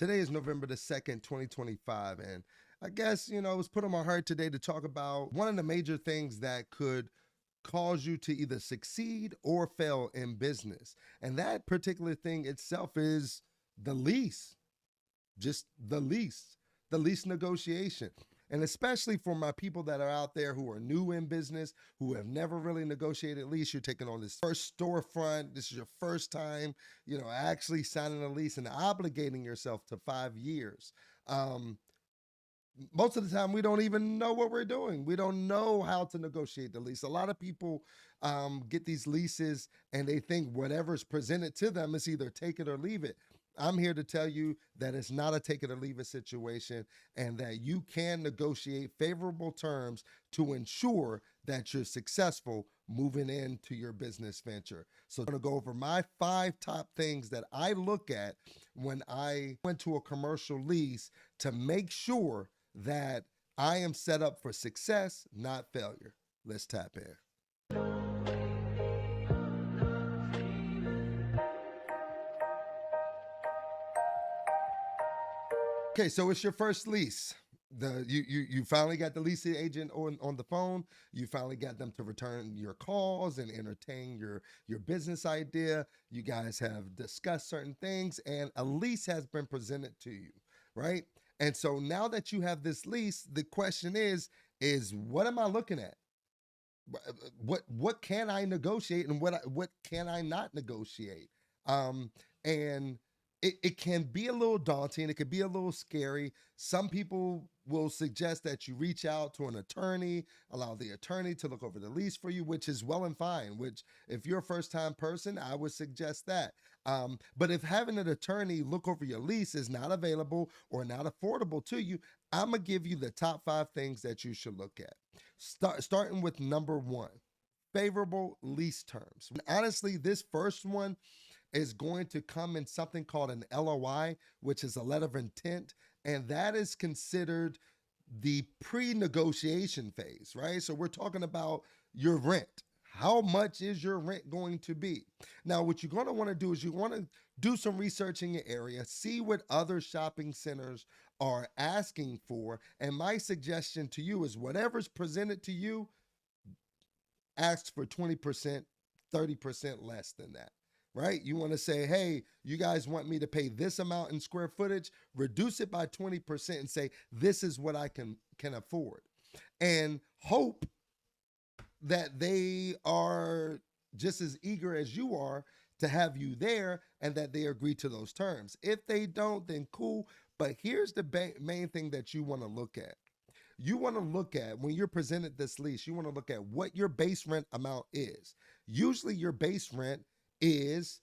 Today is November the 2nd, 2025. And I guess, it was put on my heart today to talk about one of the major things that could cause you to either succeed or fail in business. And that particular thing itself is the lease, just the lease negotiation. And especially for my people that are out there who are new in business, who have never really negotiated lease, you're taking on this first storefront. This is your first time, actually signing a lease and obligating yourself to 5 years. Um, Most of the time we don't even know what we're doing. We don't know how to negotiate the lease. A lot of people get these leases and they think whatever's presented to them is either take it or leave it. I'm here to tell you that it's not a take it or leave it situation, and that you can negotiate favorable terms to ensure that you're successful moving into your business venture. So I'm going to go over my 5 top things that I look at when I went to a commercial lease to make sure that I am set up for success, not failure. Let's tap in. Okay, so it's your first lease. You finally got the lease agent on the phone. You finally got them to return your calls and entertain your business idea. You guys have discussed certain things, and a lease has been presented to you, right? And so now that you have this lease, the question is what am I looking at? What can I negotiate, and what can I not negotiate? And it can be a little daunting. It could be a little scary. Some people will suggest that you reach out to an attorney, allow the attorney to look over the lease for you, which is well and fine. Which, if you're a first-time person, I would suggest that. But if having an attorney look over your lease is not available or not affordable to you, I'm gonna give you the top 5 things that you should look at. Starting with number one, favorable lease terms. And honestly, this first one is going to come in something called an LOI, which is a letter of intent, and that is considered the pre-negotiation phase, right? So we're talking about your rent. How much is your rent going to be? Now, what you're going to want to do is you want to do some research in your area, see what other shopping centers are asking for. And my suggestion to you is whatever's presented to you, ask for 20%, 30% less than that, right? You want to say, hey, you guys want me to pay this amount in square footage, reduce it by 20% and say, this is what I can afford. And hope that they are just as eager as you are to have you there and that they agree to those terms. If they don't, then cool. But here's the main thing that you want to look at. You want to look at, when you're presented this lease, you want to look at what your base rent amount is. Usually your base rent is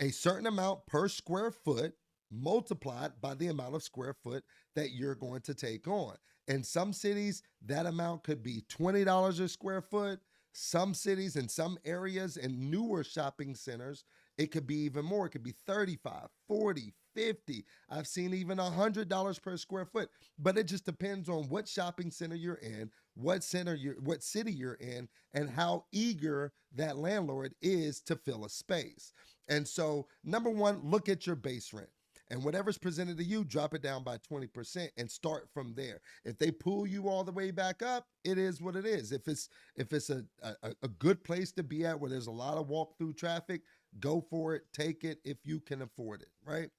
a certain amount per square foot multiplied by the amount of square foot that you're going to take on. In some cities, that amount could be $20 a square foot. Some cities and some areas and newer shopping centers, it could be even more. It could be 35, 40, 50. I've seen even $100 per square foot. But it just depends on what shopping center you're in, what city you're in, and how eager that landlord is to fill a space. And so, number one, look at your base rent. And whatever's presented to you, drop it down by 20% and start from there. If they pull you all the way back up, it is what it is. If it's a good place to be at where there's a lot of walk-through traffic, go for it, take it if you can afford it, right?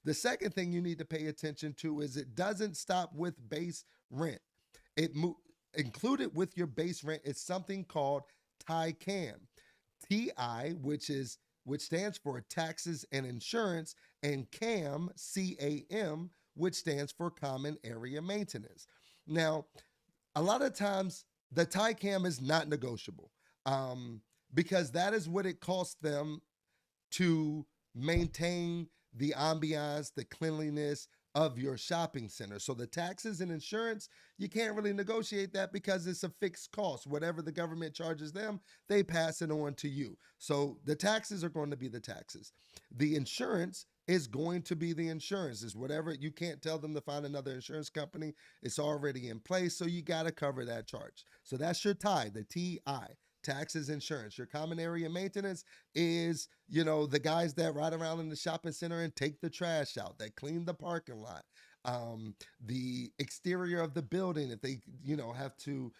The second thing you need to pay attention to is it doesn't stop with base rent. Included with your base rent is something called TICAM. TI, which stands for taxes and insurance, and CAM, CAM, which stands for common area maintenance. Now, a lot of times the TICAM is not negotiable, because that is what it costs them to maintain the ambiance, the cleanliness of your shopping center. So the taxes and insurance, you can't really negotiate that because it's a fixed cost. Whatever the government charges them, they pass it on to you. So the taxes are going to be the taxes. The insurance is going to be the insurance. Is whatever, you can't tell them to find another insurance company. It's already in place, so you got to cover that charge. So that's your TI, the TI, taxes, insurance. Your common area maintenance is, the guys that ride around in the shopping center and take the trash out, that clean the parking lot, the exterior of the building, if they, have to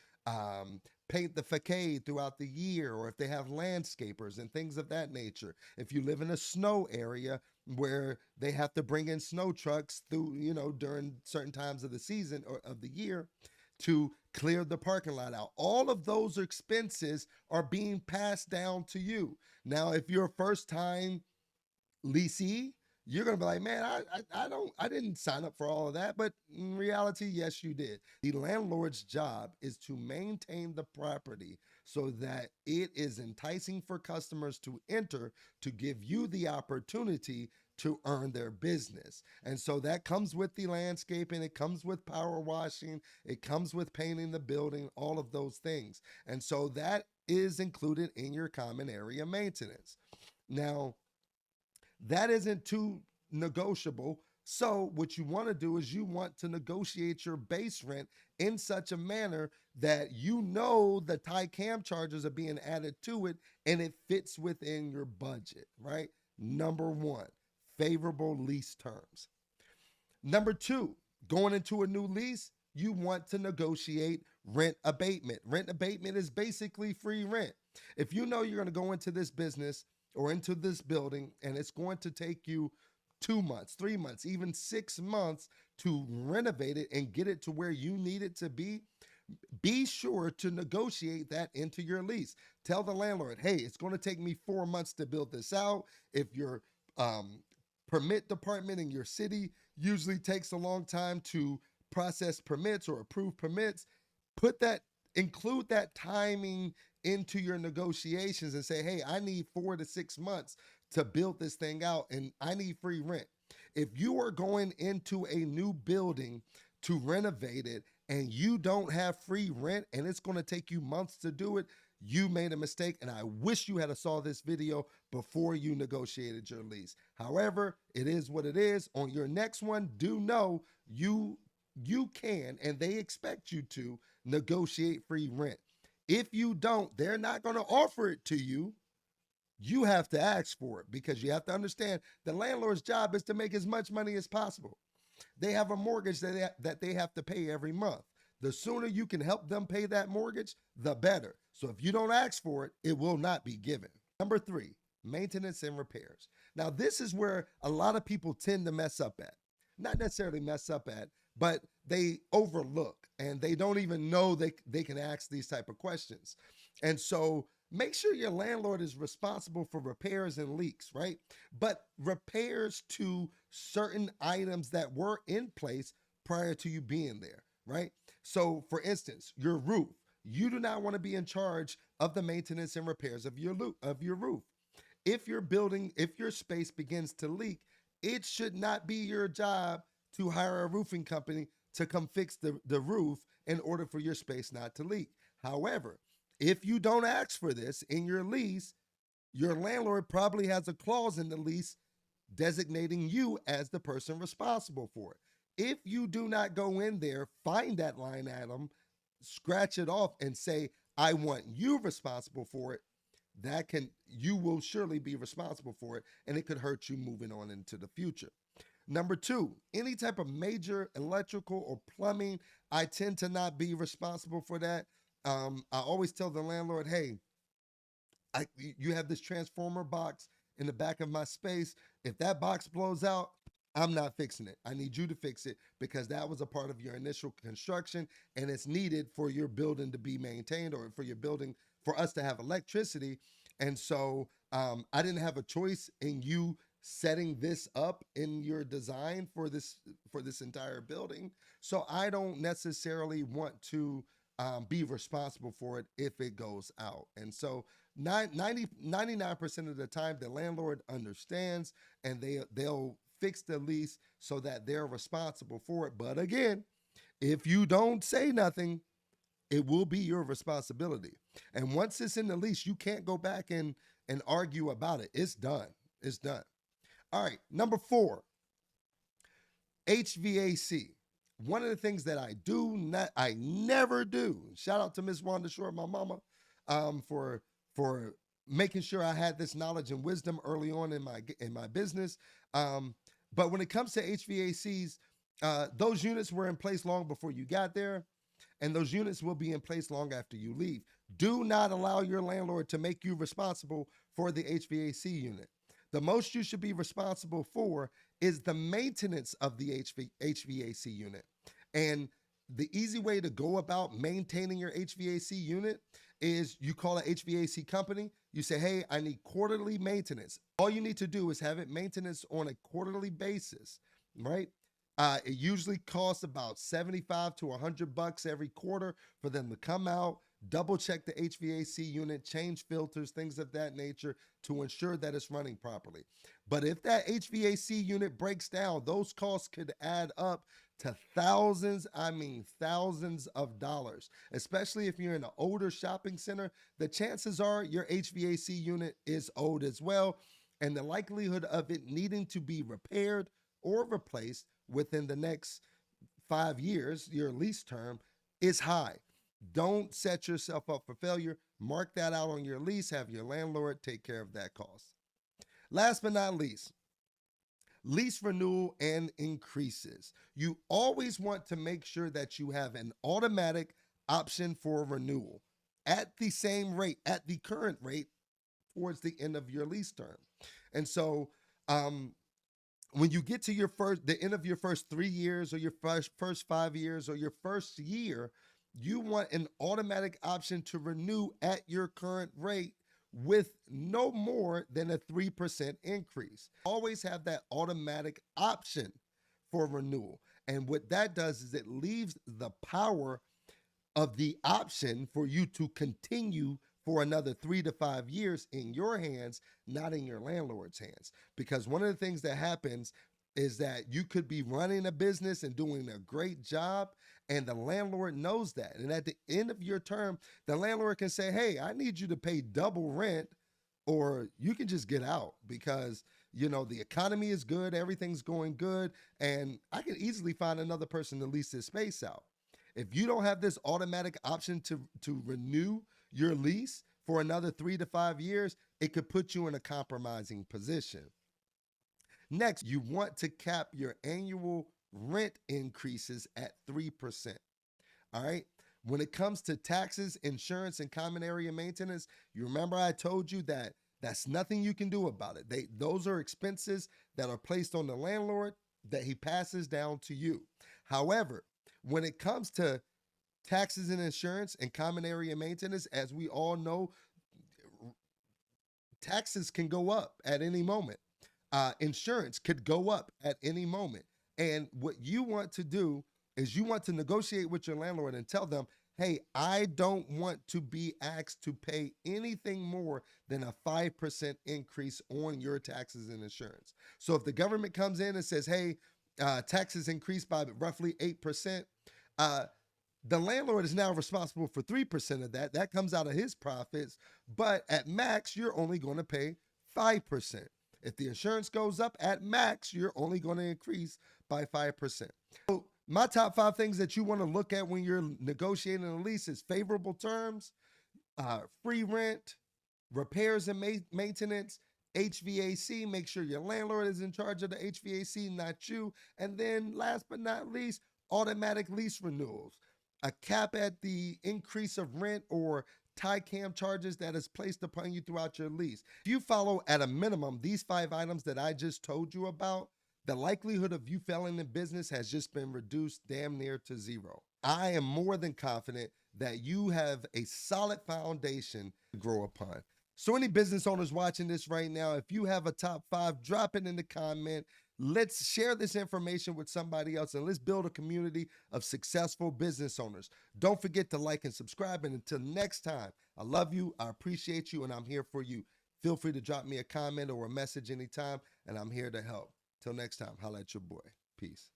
paint the facade throughout the year, or if they have landscapers and things of that nature. If you live in a snow area where they have to bring in snow trucks through, during certain times of the season or of the year to clear the parking lot out. All of those expenses are being passed down to you. Now, if you're a first time leasee, you're gonna be like, man, I didn't sign up for all of that. But in reality, yes, you did. The landlord's job is to maintain the property so that it is enticing for customers to enter, to give you the opportunity to earn their business. And so that comes with the landscaping, it comes with power washing, it comes with painting the building, all of those things. And so that is included in your common area maintenance. Now, that isn't too negotiable. So what you want to do is you want to negotiate your base rent in such a manner that the tie cam charges are being added to it and it fits within your budget, right? Number one, favorable lease terms. Number two, going into a new lease, you want to negotiate rent abatement. Rent abatement is basically free rent. If you know you're going to go into this business or into this building and it's going to take you 2 months, 3 months, even 6 months to renovate it and get it to where you need it to be sure to negotiate that into your lease. Tell the landlord, hey, it's going to take me 4 months to build this out. If your permit department in your city usually takes a long time to process permits or approve permits, include that timing into your negotiations and say, hey, I need 4 to 6 months to build this thing out and I need free rent. If you are going into a new building to renovate it and you don't have free rent and it's going to take you months to do it, you made a mistake, and I wish you had saw this video before you negotiated your lease. However, it is what it is. On your next one, do know you can, and they expect you to negotiate free rent. If you don't, they're not going to offer it to you. You have to ask for it, because you have to understand the landlord's job is to make as much money as possible. They have a mortgage that they have to pay every month. The sooner you can help them pay that mortgage, the better. So if you don't ask for it, it will not be given. Number three, maintenance and repairs. Now, this is where a lot of people tend to mess up at. Not necessarily mess up at, but they overlook and they don't even know they can ask these type of questions. And so make sure your landlord is responsible for repairs and leaks, right? But repairs to certain items that were in place prior to you being there, right? So for instance, your roof, you do not want to be in charge of the maintenance and repairs of your roof. If your space begins to leak, it should not be your job to hire a roofing company to come fix the roof in order for your space not to leak. However, if you don't ask for this in your lease, your landlord probably has a clause in the lease designating you as the person responsible for it. If you do not go in there, find that line item, scratch it off and say, I want you responsible for it, you will surely be responsible for it, and it could hurt you moving on into the future. Number two, any type of major electrical or plumbing, I tend to not be responsible for that. I always tell the landlord, hey, you have this transformer box in the back of my space. If that box blows out, I'm not fixing it. I need you to fix it, because that was a part of your initial construction and it's needed for your building to be maintained, or for us to have electricity. And so I didn't have a choice in you setting this up in your design for this entire building. So I don't necessarily want to be responsible for it if it goes out. And so 99% of the time, the landlord understands and they'll fix the lease so that they're responsible for it. But again, if you don't say nothing, it will be your responsibility. And once it's in the lease, you can't go back and argue about it. It's done. It's done. All right, number four, HVAC. One of the things that I never do, shout out to Miss Wanda Short, my mama, for making sure I had this knowledge and wisdom early on in my business. But when it comes to HVACs, those units were in place long before you got there, and those units will be in place long after you leave. Do not allow your landlord to make you responsible for the HVAC unit. The most you should be responsible for is the maintenance of the HVAC unit. And the easy way to go about maintaining your HVAC unit is you call an HVAC company. You say, hey, I need quarterly maintenance. All you need to do is have it maintenance on a quarterly basis, right? It usually costs about 75 to $100 every quarter for them to come out, double check the HVAC unit, change filters, things of that nature to ensure that it's running properly. But if that HVAC unit breaks down, those costs could add up to thousands, I mean thousands of dollars, especially if you're in an older shopping center. The chances are your HVAC unit is old as well, and the likelihood of it needing to be repaired or replaced within the next 5 years, your lease term, is high. Don't set yourself up for failure. Mark that out on your lease. Have your landlord take care of that cost. Last but not least, lease renewal and increases. You always want to make sure that you have an automatic option for renewal at the same rate, at the current rate, towards the end of your lease term. And so, when you get to the end of your first 3 years, or your first 5 years, or your first year, you want an automatic option to renew at your current rate with no more than a 3% increase. Always have that automatic option for renewal. And what that does is it leaves the power of the option for you to continue for another 3 to 5 years in your hands, not in your landlord's hands. Because one of the things that happens is that you could be running a business and doing a great job, and the landlord knows that. And at the end of your term, the landlord can say, hey, I need you to pay double rent, or you can just get out because, the economy is good, everything's going good, and I can easily find another person to lease this space out. If you don't have this automatic option to renew your lease for another 3 to 5 years, it could put you in a compromising position. Next, you want to cap your annual rent increases at 3%. All right. When it comes to taxes, insurance, and common area maintenance, you remember I told you that that's nothing you can do about it. Those are expenses that are placed on the landlord that he passes down to you. However, when it comes to taxes and insurance and common area maintenance, as we all know, taxes can go up at any moment. Insurance could go up at any moment. And what you want to do is you want to negotiate with your landlord and tell them, hey, I don't want to be asked to pay anything more than a 5% increase on your taxes and insurance. So if the government comes in and says, hey, taxes increased by roughly 8%, the landlord is now responsible for 3% of that. That comes out of his profits, but at max, you're only going to pay 5%. If the insurance goes up, at max, you're only going to increase by 5%. So my top 5 things that you want to look at when you're negotiating a lease is favorable terms, free rent, repairs and maintenance, HVAC. Make sure your landlord is in charge of the HVAC, not you. And then last but not least, automatic lease renewals. A cap at the increase of rent or tie-cam charges that is placed upon you throughout your lease. If you follow at a minimum these 5 items that I just told you about, the likelihood of you failing in business has just been reduced damn near to 0. I am more than confident that you have a solid foundation to grow upon. So any business owners watching this right now, if you have a top 5, drop it in the comment. Let's share this information with somebody else, and let's build a community of successful business owners. Don't forget to like and subscribe. And until next time, I love you, I appreciate you, and I'm here for you. Feel free to drop me a comment or a message anytime, and I'm here to help. Till next time, holla at your boy. Peace.